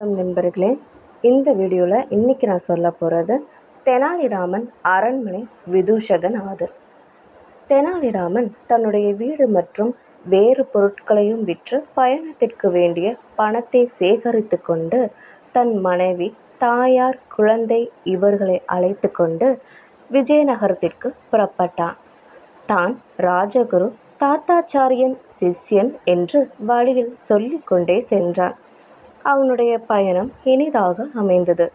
நண்பர்களே, இந்த வீடியோவில் இன்றைக்கி நான் சொல்ல போகிறது தெனாலிராமன் அரண்மனை விதூஷகன் ஆதர். தெனாலிராமன் தன்னுடைய வீடு மற்றும் வேறு பொருட்களையும் விற்று பயணத்திற்கு வேண்டிய பணத்தை சேகரித்து கொண்டு தன் மனைவி, தாயார், குழந்தை இவர்களை அழைத்து கொண்டு விஜயநகரத்திற்கு புறப்பட்டான். தான் ராஜகுரு தாத்தாச்சாரியன் சிஷ்யன் என்று வழியில் சொல்லிக்கொண்டே சென்றான். அவனுடைய பயணம் இனிதாக அமைந்தது.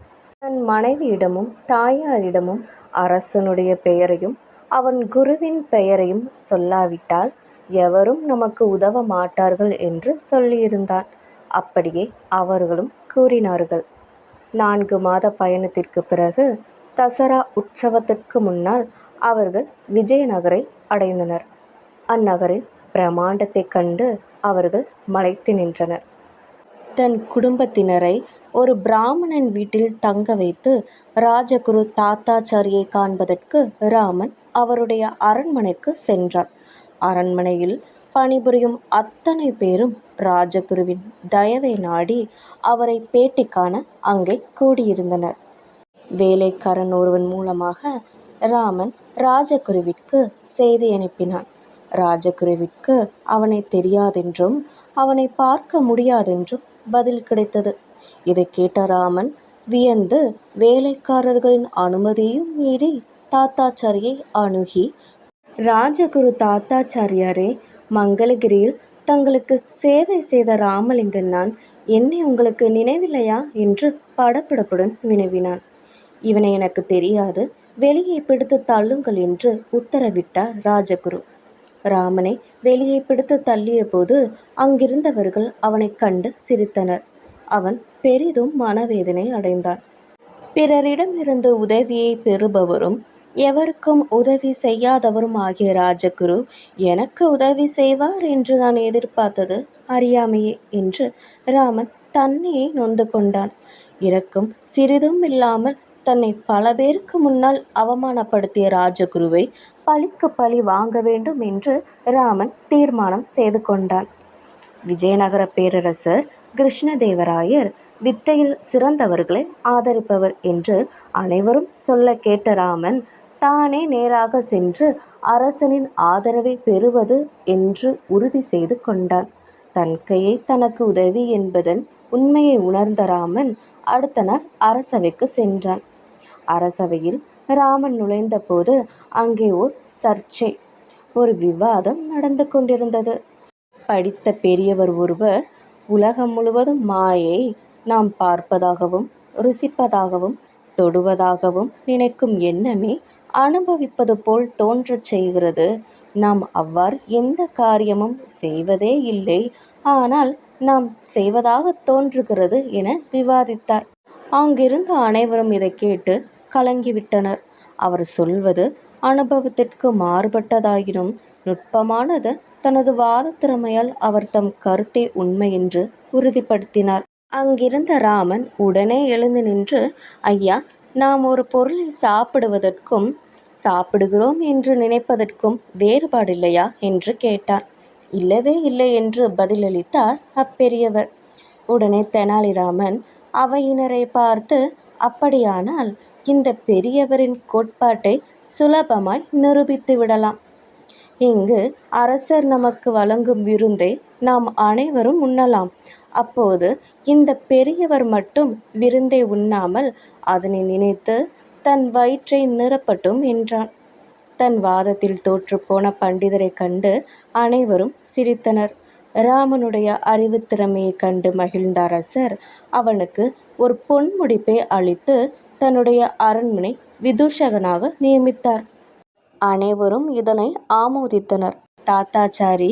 தன் மனைவியிடமும் தாயாரிடமும் அரசனுடைய பெயரையும் அவன் குருவின் பெயரையும் சொல்லாவிட்டால் எவரும் நமக்கு உதவ மாட்டார்கள் என்று சொல்லியிருந்தான். அப்படியே அவர்களும் கூறினார்கள். 4 மாத பயணத்திற்கு பிறகு தசரா உற்சவத்திற்கு முன்னால் அவர்கள் விஜயநகரை அடைந்தனர். அந்நகரின் பிரமாண்டத்தை கண்டு அவர்கள் மலைத்து நின்றனர். தன் குடும்பத்தினரை ஒரு பிராமணன் வீட்டில் தங்க வைத்து ராஜகுரு தாத்தாச்சாரியை காண்பதற்கு ராமன் அவருடைய அரண்மனைக்கு சென்றான். அரண்மனையில் பணிபுரியும் அத்தனை பேரும் ராஜகுருவின் தயவை நாடி அவரை பேட்டி காண அங்கே கூடியிருந்தனர். வேலைக்காரன் ஒருவன் மூலமாக ராமன் ராஜகுருவிற்கு செய்தி அனுப்பினான். ராஜகுருவிற்கு அவனை தெரியாதென்றும் அவனை பார்க்க முடியாதென்றும் பதில் கிடைத்தது. இதை கேட்ட ராமன் வியந்து வேலைக்காரர்களின் அனுமதியையும் மீறி தாத்தாச்சாரியை அணுகி, ராஜகுரு தாத்தாச்சாரியாரே, மங்களகிரியில் தங்களுக்கு சேவை செய்த ராமலிங்கன் நான், என்னை உங்களுக்கு நினைவில்லையா என்று படபடப்புடன் வினவினான். இவனை எனக்கு தெரியாது, வெளியே பிடித்து தள்ளுங்கள் என்று உத்தரவிட்டார் ராஜகுரு. ராமனை வெளியே பிடித்து தள்ளிய போது அங்கிருந்தவர்கள் அவனை கண்டு சிரித்தனர். அவன் பெரிதும் மனவேதனை அடைந்தான். பிறரிடமிருந்து உதவியை பெறுபவரும் எவருக்கும் உதவி செய்யாதவரும் ஆகிய ராஜகுரு எனக்கு உதவி செய்வார் என்று நான் எதிர்பார்த்தது அறியாமையே என்று ராமன் தன்னையே நொந்து கொண்டான். இரக்கம் சிறிதும் இல்லாமல் தன்னை பல பேருக்கு முன்னால் அவமானப்படுத்திய ராஜகுருவை பழிக்கு பழி வாங்க வேண்டும் என்று ராமன் தீர்மானம் செய்து கொண்டான். விஜயநகர பேரரசர் கிருஷ்ணதேவராயர் வித்தையில் சிறந்தவர்களை ஆதரிப்பவர் என்று அனைவரும் சொல்ல கேட்ட ராமன் தானே நேராக சென்று அரசனின் ஆதரவை பெறுவது என்று உறுதி செய்து கொண்டான். தன் கையை தனக்கு உதவி என்பதன் உண்மையை உணர்ந்த ராமன் அடுத்த நாள் அரசவைக்கு சென்றான். அரசவையில் ராமன் நுழைந்த போது அங்கே ஓர் சர்ச்சை, ஒரு விவாதம் நடந்து கொண்டிருந்தது. படித்த பெரியவர் ஒருவர், உலகம் முழுவதும் மாயை, நாம் பார்ப்பதாகவும் ருசிப்பதாகவும் தொடுவதாகவும் நினைக்கும் எண்ணமே அனுபவிப்பது போல் தோன்றச் செய்கிறது. நாம் அவ்வாறு எந்த காரியமும் செய்வதே இல்லை, ஆனால் நாம் செய்வதாக தோன்றுகிறது என விவாதித்தார். அங்கிருந்த அனைவரும் இதை கேட்டு கலங்கிவிட்டனர். அவர் சொல்வது அனுபவத்திற்கு மாறுபட்டதாயினும் நுட்பமானது. தனது வாத திறமையால் அவர் தம் கருத்தை உண்மை என்று உறுதிப்படுத்தினார். அங்கிருந்த ராமன் உடனே எழுந்து நின்று, ஐயா, நாம் ஒரு பொருளை சாப்பிடுவதற்கும் சாப்பிடுகிறோம் என்று நினைப்பதற்கும் வேறுபாடில்லையா என்று கேட்டார். இல்லவே இல்லை என்று பதிலளித்தார் அப்பெரியவர். உடனே தெனாலிராமன் அவையினரை பார்த்து, அப்படியானால் இந்த பெரியவரின் கோட்பாட்டை சுலபமாய் நிரூபித்து விடலாம். இங்கு அரசர் நமக்கு வழங்கும் விருந்தை நாம் அனைவரும் உண்ணலாம். அப்போது இந்த பெரியவர் மட்டும் விருந்தை உண்ணாமல் அதனை நினைத்து தன் வயிற்றை நிரப்பட்டும் என்றான். தன் வாதத்தில் தோற்றுப்போன பண்டிதரை கண்டு அனைவரும் சிரித்தனர். ராமனுடைய அறிவுத்திறமையை கண்டு மகிழ்ந்த அரசர் அவனுக்கு ஒரு பொன்முடிப்பை அளித்து தன்னுடைய அரண்மனை விதூஷகனாக நியமித்தார். அனைவரும் இதனை ஆமோதித்தனர். தாத்தாச்சாரி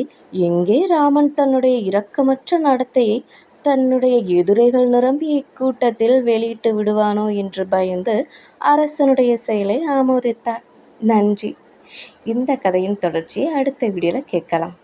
எங்கே ராமன் தன்னுடைய இரக்கமற்ற நடத்தையை தன்னுடைய எதிரிகள் நிரம்பிய கூட்டத்தில் வெளியிட்டு விடுவானோ என்று பயந்து அரசனுடைய செயலை ஆமோதித்தார். நன்றி. இந்த கதையின் தொடர்ச்சியை அடுத்த வீடியோவில் கேட்கலாம்.